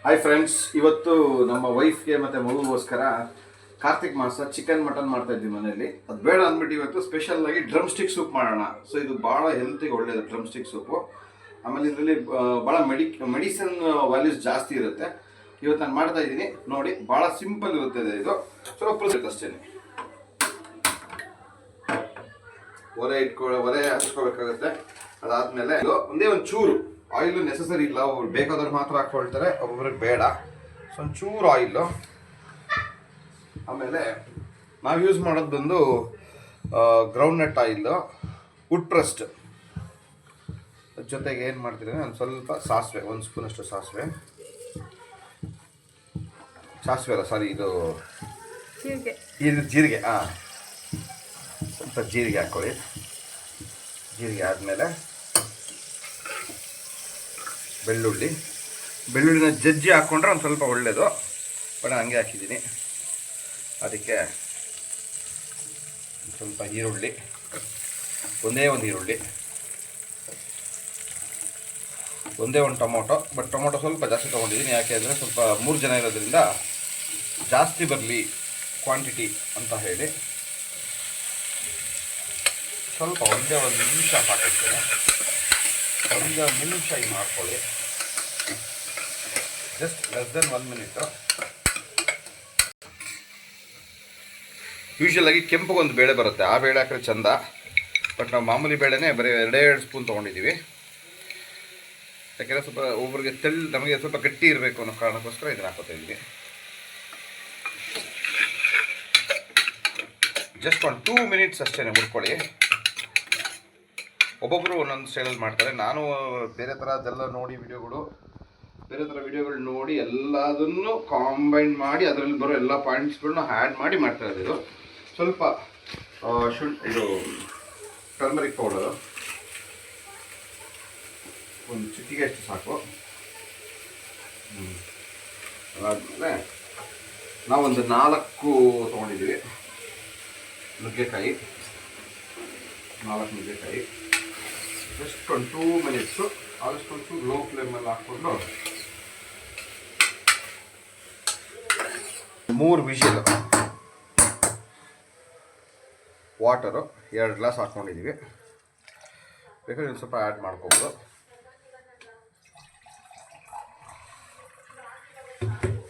Hi friends, ಇವತ್ತು ನಮ್ಮ ವೈಫ್ಗೆ ಮತ್ತು ಮಗುಗೋಸ್ಕರ ಕಾರ್ತಿಕ್ ಮಾಸ ಚಿಕನ್ ಮಟನ್ ಮಾಡ್ತಾ ಇದ್ವಿ ಮನೆಯಲ್ಲಿ. ಅದು ಬೇಡ ಅಂದ್ಬಿಟ್ಟು ಇವತ್ತು ಸ್ಪೆಷಲ್ ಆಗಿ ಡ್ರಮ್ ಸ್ಟಿಕ್ ಸೂಪ್ ಮಾಡೋಣ. ಸೊ ಇದು ಭಾಳ ಹೆಲ್ತಿಗೆ ಒಳ್ಳೆಯದು ಡ್ರಮ್ ಸ್ಟಿಕ್ ಸೂಪು. ಆಮೇಲೆ ಇದರಲ್ಲಿ ಭಾಳ ಮೆಡಿಸಿನ್ ವ್ಯಾಲ್ಯೂಸ್ ಜಾಸ್ತಿ ಇರುತ್ತೆ. ಇವತ್ತು ನಾನು ಮಾಡ್ತಾ ಇದ್ದೀನಿ ನೋಡಿ, ಭಾಳ ಸಿಂಪಲ್ ಇರುತ್ತೆ ಇದು. ಸ್ವಲ್ಪ ಅಷ್ಟೇ. ಒಲೆ ಹಚ್ಕೋಬೇಕಾಗುತ್ತೆ. ಅದಾದಮೇಲೆ ಒಂದೇ ಒಂದು ಚೂರು ಆಯಿಲು ನೆಸಸರಿ ಇಲ್ಲ. ಒಬ್ರು ಬೇಕಾದವ್ರು ಮಾತ್ರ ಹಾಕ್ಕೊಳ್ತಾರೆ, ಒಬ್ಬೊಬ್ರಿಗೆ ಬೇಡ. ಸೊ ಒಂದು ಚೂರು ಆಯಿಲು. ಆಮೇಲೆ ನಾವು ಯೂಸ್ ಮಾಡೋದು ಬಂದು groundnut oil, wood pressed. ಜೊತೆಗೆ ಏನು ಮಾಡ್ತೀನಿ, ನಾನು ಸ್ವಲ್ಪ ಸಾಸಿವೆ, 1 ಸ್ಪೂನಷ್ಟು ಸಾಸಿವೆ ಅಲ್ಲ ಸಾರಿ, ಇದು ಜೀರಿಗೆ. ಸ್ವಲ್ಪ ಜೀರಿಗೆ ಹಾಕ್ಕೊಳ್ಳಿ. ಜೀರಿಗೆ ಆದಮೇಲೆ ಬೆಳ್ಳುಳ್ಳಿನ ಜಜ್ಜಿ ಹಾಕ್ಕೊಂಡ್ರೆ ಒಂದು ಸ್ವಲ್ಪ ಒಳ್ಳೆಯದು. ಬಟ್ ಹಂಗೆ ಹಾಕಿದ್ದೀನಿ. ಅದಕ್ಕೆ ಸ್ವಲ್ಪ ಈರುಳ್ಳಿ, ಒಂದೇ ಒಂದು ಈರುಳ್ಳಿ, ಒಂದೇ ಒಂದು ಟೊಮೊಟೊ. ಬಟ್ ಟೊಮೊಟೊ ಸ್ವಲ್ಪ ಜಾಸ್ತಿ ತೊಗೊಂಡಿದ್ದೀನಿ. ಯಾಕೆ ಅಂದರೆ ಸ್ವಲ್ಪ 3 ಜನ ಇರೋದ್ರಿಂದ ಜಾಸ್ತಿ ಬರಲಿ ಕ್ವಾಂಟಿಟಿ ಅಂತ ಹೇಳಿ ಸ್ವಲ್ಪ ಒಂದೇ ಒಂದು ನಿಮಿಷ ಹಾಕಿರ್ತೇನೆ. ಒಂದೇ ಒಂದು ನಿಮಿಷ ಇದು ಮಾಡ್ಕೊಳ್ಳಿ. Just less than 1 minute. ಯೂಶ್ವಲಾಗಿ ಕೆಂಪಗೊಂದು ಬೇಳೆ ಬರುತ್ತೆ, ಆ ಬೇಳೆ ಹಾಕಿದ್ರೆ ಚಂದ. ಬಟ್ ನಾವು ಮಾಮೂಲಿ ಬೇಳೆನೇ ಬರೀ 2 ಸ್ಪೂನ್ ತೊಗೊಂಡಿದ್ದೀವಿ. ಯಾಕೆಂದರೆ ಸ್ವಲ್ಪ ಒಬ್ಬರಿಗೆ ನಮಗೆ ಸ್ವಲ್ಪ ಗಟ್ಟಿ ಇರಬೇಕು ಅನ್ನೋ ಕಾರಣಕ್ಕೋಸ್ಕರ ಇದನ್ನು ಹಾಕೋತಾ ಇದ್ದೀವಿ. ಜಸ್ಟ್ ಒಂದು 2 ಮಿನಿಟ್ಸ್ ಅಷ್ಟೇ ಹುರ್ಕೊಳ್ಳಿ. ಒಬ್ಬೊಬ್ಬರು ಒಂದೊಂದು ಸ್ಟೈಲಲ್ಲಿ ಮಾಡ್ತಾರೆ. ನಾನು ಬೇರೆ ಥರದ್ದೆಲ್ಲ ನೋಡಿ ಬೇರೆ ಥರ ವಿಡಿಯೋಗಳು ನೋಡಿ ಎಲ್ಲದನ್ನು ಕಾಂಬೈನ್ ಮಾಡಿ ಅದರಲ್ಲಿ ಬರೋ ಎಲ್ಲ ಪಾಯಿಂಟ್ಸ್ಗಳನ್ನ ಆ್ಯಡ್ ಮಾಡಿ ಮಾಡ್ತಾ ಇರೋದು. ಸ್ವಲ್ಪ ಇದು ಟರ್ಮರಿಕ್ ಪೌಡರು ಒಂದು ಚಿಟಿಗೆ ಅಷ್ಟು ಸಾಕು. ಅದಾದಮೇಲೆ ನಾವೊಂದು 4 ತೊಗೊಂಡಿದ್ದೀವಿ ನುಗ್ಗೆಕಾಯಿ. 4 ನುಗ್ಗೆಕಾಯಿ. ಜಸ್ಟ್ ಒಂದು 2 ಮಿನಿಟ್ಸು ಆದಷ್ಟು ಲೋ ಫ್ಲೇಮಲ್ಲಿ ಹಾಕ್ಕೊಂಡು 3 ವಿಷಲ್. Water 2 glass ಹಾಕ್ಕೊಂಡಿದ್ದೀವಿ. ಬೇಕಾದ್ರೆ ಒಂದು ಸ್ವಲ್ಪ ಆ್ಯಡ್ ಮಾಡ್ಕೊಬೋದು.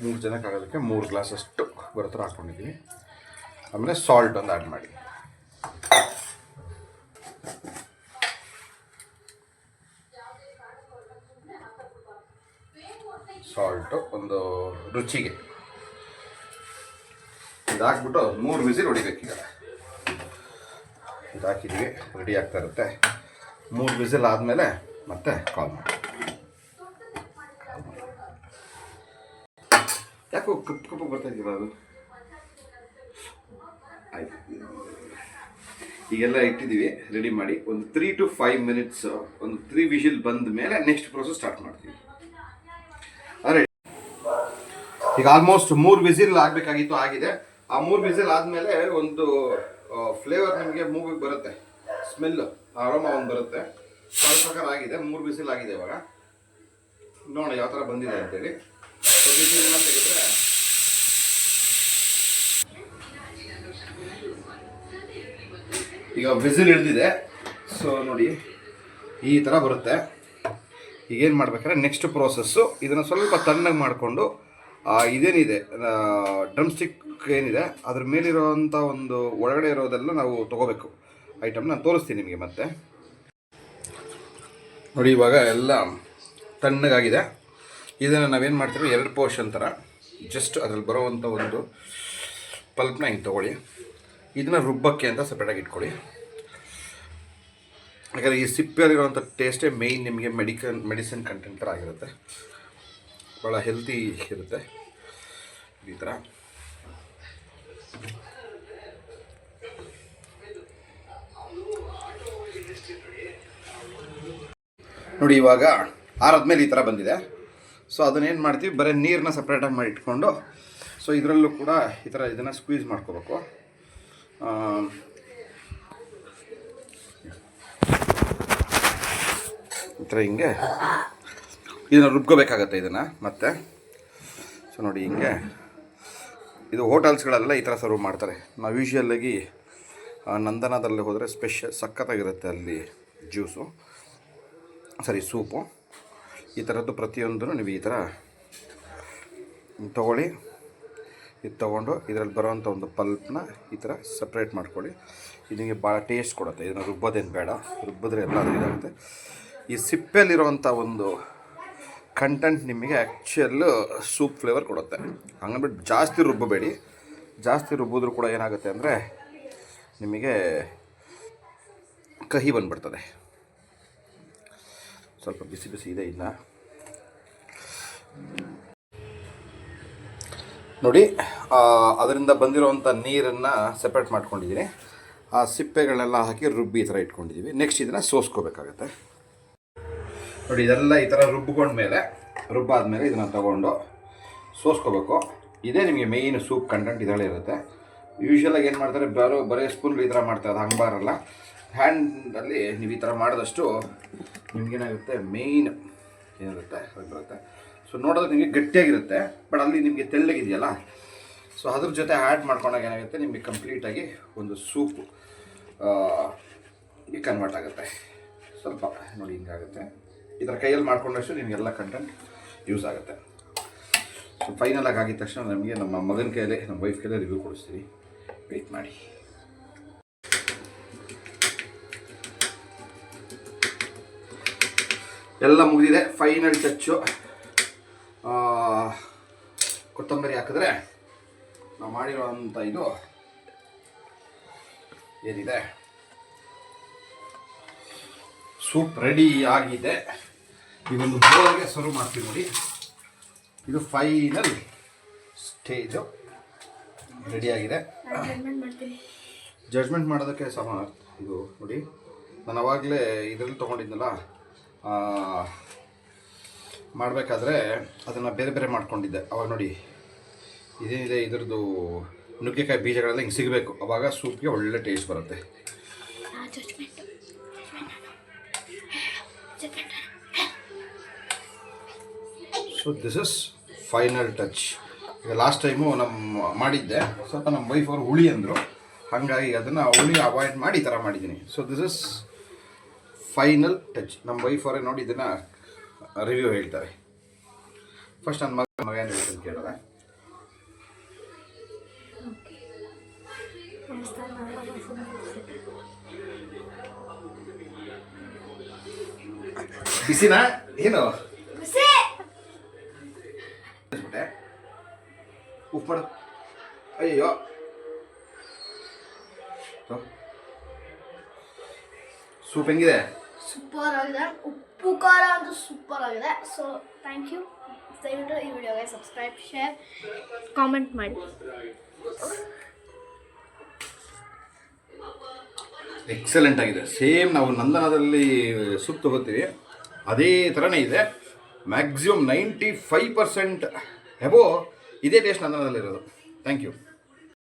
3 ಜನಕ್ಕೆ ಆಗೋದಕ್ಕೆ 3 ಗ್ಲಾಸಷ್ಟು ಬರೋ ಥರ ಹಾಕ್ಕೊಂಡಿದ್ದೀವಿ. ಆಮೇಲೆ ಸಾಲ್ಟ್ ಒಂದು ಆ್ಯಡ್ ಮಾಡಿ. ಸಾಲ್ಟು ಒಂದು ರುಚಿಗೆ. ಇದು ಹಾಕ್ಬಿಟ್ಟು 3 ವಿಸಿಲ್ ಹೊಡಿಬೇಕೀಗ. ಇದು ಹಾಕಿದ್ದೀವಿ, ರೆಡಿ ಆಗ್ತಾ ಇರುತ್ತೆ. 3 ವಿಸಿಲ್ ಆದಮೇಲೆ ಮತ್ತೆ ಕಾಲ್ ಮಾಡಿ. ಯಾಕೋ ಕಪ್ಪು ಬರ್ತಾ ಇದ್ದೀರ ಅದು? ಆಯ್ತು, ಈಗೆಲ್ಲ ಇಟ್ಟಿದ್ದೀವಿ ರೆಡಿ ಮಾಡಿ. ಒಂದು 3 to 5 ಮಿನಿಟ್ಸ್, ಒಂದು 3 ವಿಷಿಲ್ ಬಂದ ಮೇಲೆ ನೆಕ್ಸ್ಟ್ ಪ್ರೋಸೆಸ್ ಸ್ಟಾರ್ಟ್ ಮಾಡ್ತೀವಿ. ಅರೆ ಈಗ ಆಲ್ಮೋಸ್ಟ್ 3 ವಿಸಿಲ್ ಆಗಬೇಕಾಗಿತ್ತು, ಆಗಿದೆ. ಆ 3 ವಿಸಿಲ್ ಆದಮೇಲೆ ಒಂದು ಫ್ಲೇವರ್ ನಿಮಗೆ ಮೂವಿಗೆ ಬರುತ್ತೆ, ಸ್ಮೆಲ್ಲು, ಅರೋಮಾ ಒಂದು ಬರುತ್ತೆ. ಅದ್ರ ಪ್ರಕಾರ ಆಗಿದೆ. 3 ವಿಸಿಲ್ ಆಗಿದೆ. ಇವಾಗ ನೋಡೋಣ ಯಾವ ಥರ ಬಂದಿದೆ ಅಂತೇಳಿ. ವಿಸಿಲನ್ನ ತೆಗೆದ್ರೆ ಈಗ ವಿಸಿಲ್ ಹಿಡಿದಿದೆ. ಸೊ ನೋಡಿ ಈ ಥರ ಬರುತ್ತೆ. ಈಗೇನು ಮಾಡ್ಬೇಕಾದ್ರೆ ನೆಕ್ಸ್ಟ್ ಪ್ರೋಸೆಸ್ಸು, ಇದನ್ನು ಸ್ವಲ್ಪ ತಣ್ಣಗೆ ಮಾಡಿಕೊಂಡು ಇದೇನಿದೆ ಡ್ರಮ್ ಸ್ಟಿಕ್ ಏನಿದೆ ಅದ್ರ ಮೇಲಿರೋವಂಥ ಒಂದು ಒಳಗಡೆ ಇರೋದೆಲ್ಲ ನಾವು ತೊಗೋಬೇಕು ಐಟಮ್. ನಾನು ತೋರಿಸ್ತೀನಿ ನಿಮಗೆ ಮತ್ತೆ. ನೋಡಿ ಇವಾಗ ಎಲ್ಲ ತಣ್ಣಗಾಗಿದೆ. ಇದನ್ನು ನಾವೇನು ಮಾಡ್ತೀವಿ, 2 ಪೋರ್ಷನ್ ಥರ ಜಸ್ಟ್ ಅದ್ರಲ್ಲಿ ಬರೋವಂಥ ಒಂದು ಪಲ್ಪ್ನ ಹಿಂಗೆ ತೊಗೊಳ್ಳಿ. ಇದನ್ನು ರುಬ್ಬಕ್ಕೆ ಅಂತ ಸಪ್ರೇಟಾಗಿ ಇಟ್ಕೊಳ್ಳಿ. ಯಾಕಂದರೆ ಈ ಸಿಪ್ಪೆಯಲ್ಲಿರುವಂಥ ಟೇಸ್ಟೇ ಮೇಯ್ನ್ ನಿಮಗೆ ಮೆಡಿಸಿನ್ ಕಂಟೆಂಟ್ ಥರ ಆಗಿರುತ್ತೆ. ಭಾಳ ಹೆಲ್ತಿ ಇರುತ್ತೆ ಈ ಥರ. ನೋಡಿ ಇವಾಗ ಆರಾದ್ಮೇಲೆ ಈ ಥರ ಬಂದಿದೆ. ಸೊ ಅದನ್ನೇನು ಮಾಡ್ತೀವಿ, ಬರೀ ನೀರನ್ನ ಸಪ್ರೇಟಾಗಿ ಮಾಡಿ ಇಟ್ಕೊಂಡು, ಸೊ ಇದರಲ್ಲೂ ಕೂಡ ಈ ಥರ ಇದನ್ನು ಸ್ಕ್ವೀಸ್ ಮಾಡ್ಕೋಬೇಕು. ಈ ಥರ ಹಿಂಗೆ ಇದನ್ನು ರುಬ್ಕೋಬೇಕಾಗತ್ತೆ ಇದನ್ನು. ಮತ್ತು ಸೊ ನೋಡಿ ಹಿಂಗೆ ಇದು ಹೋಟೆಲ್ಸ್ಗಳೆಲ್ಲ ಈ ಥರ ಸರ್ವ್ ಮಾಡ್ತಾರೆ. ನಾವು ಯೂಶ್ವಲಾಗಿ ನಂದನದಲ್ಲಿ ಹೋದರೆ ಸಖತ್ತಾಗಿರುತ್ತೆ ಅಲ್ಲಿ ಜ್ಯೂಸು, ಸೂಪು. ಈ ಥರದ್ದು ಪ್ರತಿಯೊಂದೂ ನೀವು ಈ ಥರ ತೊಗೊಳ್ಳಿ. ಇದು ತೊಗೊಂಡು ಇದರಲ್ಲಿ ಬರೋವಂಥ ಒಂದು ಪಲ್ಪ್ನ ಈ ಥರ ಸಪ್ರೇಟ್ ಮಾಡ್ಕೊಳ್ಳಿ. ಇದು ನಿಮಗೆ ಭಾಳ ಟೇಸ್ಟ್ ಕೊಡುತ್ತೆ. ಇದನ್ನು ರುಬ್ಬೋದೇನು ಬೇಡ, ರುಬ್ಬಿದ್ರೆ ಎಲ್ಲ ಇದಾಗುತ್ತೆ. ಈ ಸಿಪ್ಪೆಯಲ್ಲಿರೋವಂಥ ಒಂದು ಕಂಟೆಂಟ್ ನಿಮಗೆ ಆ್ಯಕ್ಚುಯಲ್ಲು ಸೂಪ್ ಫ್ಲೇವರ್ ಕೊಡುತ್ತೆ. ಹಂಗಂದ್ಬಿಟ್ಟು ಜಾಸ್ತಿ ರುಬ್ಬಬೇಡಿ. ಜಾಸ್ತಿ ರುಬ್ಬಿದ್ರೂ ಕೂಡ ಏನಾಗುತ್ತೆ ಅಂದರೆ ನಿಮಗೆ ಕಹಿ ಬಂದುಬಿಡ್ತದೆ. ಸ್ವಲ್ಪ ಬಿಸಿ ಬಿಸಿ ಇದೆ ಇನ್ನು ನೋಡಿ. ಅದರಿಂದ ಬಂದಿರೋವಂಥ ನೀರನ್ನು ಸಪ್ರೇಟ್ ಮಾಡ್ಕೊಂಡಿದ್ದೀನಿ. ಆ ಸಿಪ್ಪೆಗಳನ್ನೆಲ್ಲ ಹಾಕಿ ರುಬ್ಬಿ ಈ ಥರ ಇಟ್ಕೊಂಡಿದ್ದೀವಿ. ನೆಕ್ಸ್ಟ್ ಇದನ್ನು ಸೋಸ್ಕೋಬೇಕಾಗತ್ತೆ ನೋಡಿ. ಇದೆಲ್ಲ ಈ ಥರ ರುಬ್ಬಾದ್ಮೇಲೆ ಇದನ್ನು ತೊಗೊಂಡು ಸೋಸ್ಕೋಬೇಕು. ಇದೇ ನಿಮಗೆ ಮೇಯ್ನ್ ಸೂಪ್ ಕಂಟೆಂಟ್ ಇದರಲ್ಲೇ ಇರುತ್ತೆ. ಯೂಶ್ವಲಾಗಿ ಏನು ಮಾಡ್ತಾರೆ, ಬರೀ ಸ್ಪೂನ್ ಈ ಥರ ಮಾಡ್ತಾರೆ, ಅದು ಹಂಗೆ ಬರಲ್ಲ. ಹ್ಯಾಂಡಲ್ಲಿ ನೀವು ಈ ಥರ ಮಾಡಿದಷ್ಟು ನಿಮಗೇನಾಗುತ್ತೆ, ಮೇಯ್ನ್ ಏನಿರುತ್ತೆ ಅದು ಬರುತ್ತೆ. ಸೊ ನೋಡೋದಕ್ಕೆ ನಿಮಗೆ ಗಟ್ಟಿಯಾಗಿರುತ್ತೆ, ಬಟ್ ಅಲ್ಲಿ ನಿಮಗೆ ತೆಳ್ಳಗಿದೆಯಲ್ಲ, ಸೊ ಅದ್ರ ಜೊತೆ ಆ್ಯಡ್ ಮಾಡ್ಕೊಂಡಾಗ ಏನಾಗುತ್ತೆ, ನಿಮಗೆ ಕಂಪ್ಲೀಟಾಗಿ ಒಂದು ಸೂಪ್ ಕನ್ವರ್ಟ್ ಆಗುತ್ತೆ. ಸ್ವಲ್ಪ ನೋಡಿ ಹಿಂಗಾಗುತ್ತೆ. ಈ ಥರ ಕೈಯಲ್ಲಿ ಮಾಡ್ಕೊಂಡಷ್ಟು ನಿಮಗೆಲ್ಲ ಕಂಟೆಂಟ್ ಯೂಸ್ ಆಗುತ್ತೆ. ಸೊ ಫೈನಲಾಗಿ ಆಗಿದ ತಕ್ಷಣ ನಮಗೆ ನಮ್ಮ ಮಗನ ಕೈಯಲ್ಲೇ, ನಮ್ಮ ವೈಫ್ ಕೈಯಲ್ಲೇ ರಿವ್ಯೂ ಕೊಡಿಸ್ತೀವಿ. ವೆಯ್ಟ್ ಮಾಡಿ. ಎಲ್ಲ ಮುಗಿದಿದೆ. ಫೈನಲ್ ಟಚ್ಚು ಕೊತ್ತಂಬರಿ ಹಾಕಿದ್ರೆ ನಾವು ಮಾಡಿರೋವಂಥ ಇದು ಏನಿದೆ ಸೂಪ್ ರೆಡಿ ಆಗಿದೆ. ಈ ಒಂದು ಬೋಲ್ಗೆ ಸರ್ವ್ ಮಾಡ್ತೀವಿ ನೋಡಿ. ಇದು ಫೈನಲ್ ಸ್ಟೇಜು ರೆಡಿಯಾಗಿದೆ. ಜಡ್ಜ್ಮೆಂಟ್ ಮಾಡೋದಕ್ಕೆ ಇದು ನೋಡಿ, ನಾನು ಅವಾಗಲೇ ಇದರಲ್ಲಿ ತೊಗೊಂಡಿದ್ನಲ್ಲ, ಮಾಡಬೇಕಾದ್ರೆ ಅದನ್ನು ಬೇರೆ ಬೇರೆ ಮಾಡ್ಕೊಂಡಿದ್ದೆ. ಅವಾಗ ನೋಡಿ ಇದೇನಿದೆ, ಇದ್ರದ್ದು ನುಗ್ಗೆಕಾಯಿ ಬೀಜಗಳೆಲ್ಲ ಹಿಂಗೆ ಸಿಗಬೇಕು, ಅವಾಗ ಸೂಪ್ಗೆ ಒಳ್ಳೆ ಟೇಸ್ಟ್ ಬರುತ್ತೆ. So this is final touch. ಈಗ ಲಾಸ್ಟ್ ಟೈಮು ಮಾಡಿದ್ದೆ, ಸ್ವಲ್ಪ ನಮ್ಮ ವೈಫ್ ಅವರು ಹುಳಿ ಅಂದರು, ಹಾಗಾಗಿ ಅದನ್ನು ಹುಳಿ ಅವಾಯ್ಡ್ ಮಾಡಿ ಈ ಥರ ಮಾಡಿದ್ದೀನಿ. So this is final touch. ನಮ್ಮ ವೈಫ್ ಅವರೇ ನೋಡಿ ಇದನ್ನು ರಿವ್ಯೂ ಹೇಳ್ತಾರೆ. ಫಸ್ಟ್ ನನ್ನ ಮಗ ಏನು ಹೇಳ್ತೀನಿ ಕೇಳಿದ್ರೆ, ಬಿಸಿನಾ ಏನು ಉಪ್ಪು ಮಾಡು. ಅಯ್ಯೋ ಸೂಪ್ ಹೆಂಗಿದೆ? ಸೂಪರ್ ಆಗಿದೆ. ಉಪ್ಪು ಖಾರ ಅಂತೂ ಸೂಪರ್ ಆಗಿದೆ. So thank you. ದಯವಿಟ್ಟು ಈ ವಿಡಿಯೋಗೆ ಸಬ್ಸ್ಕ್ರೈಬ್, ಶೇರ್, ಕಾಮೆಂಟ್ ಮಾಡಿ. ಎಕ್ಸಲೆಂಟ್ ಆಗಿದೆ. ಸೇಮ್ ನಾವು ನಂದನದಲ್ಲಿ ಸೂಪ್ ತಗೋತೀವಿ ಅದೇ ಥರನೇ ಇದೆ. ಮ್ಯಾಕ್ಸಿಮಮ್ 95% ಎಬೋ ಇದೇ ಟೇಸ್ಟ್ ನಂದನದಲ್ಲಿರೋದು. Thank you.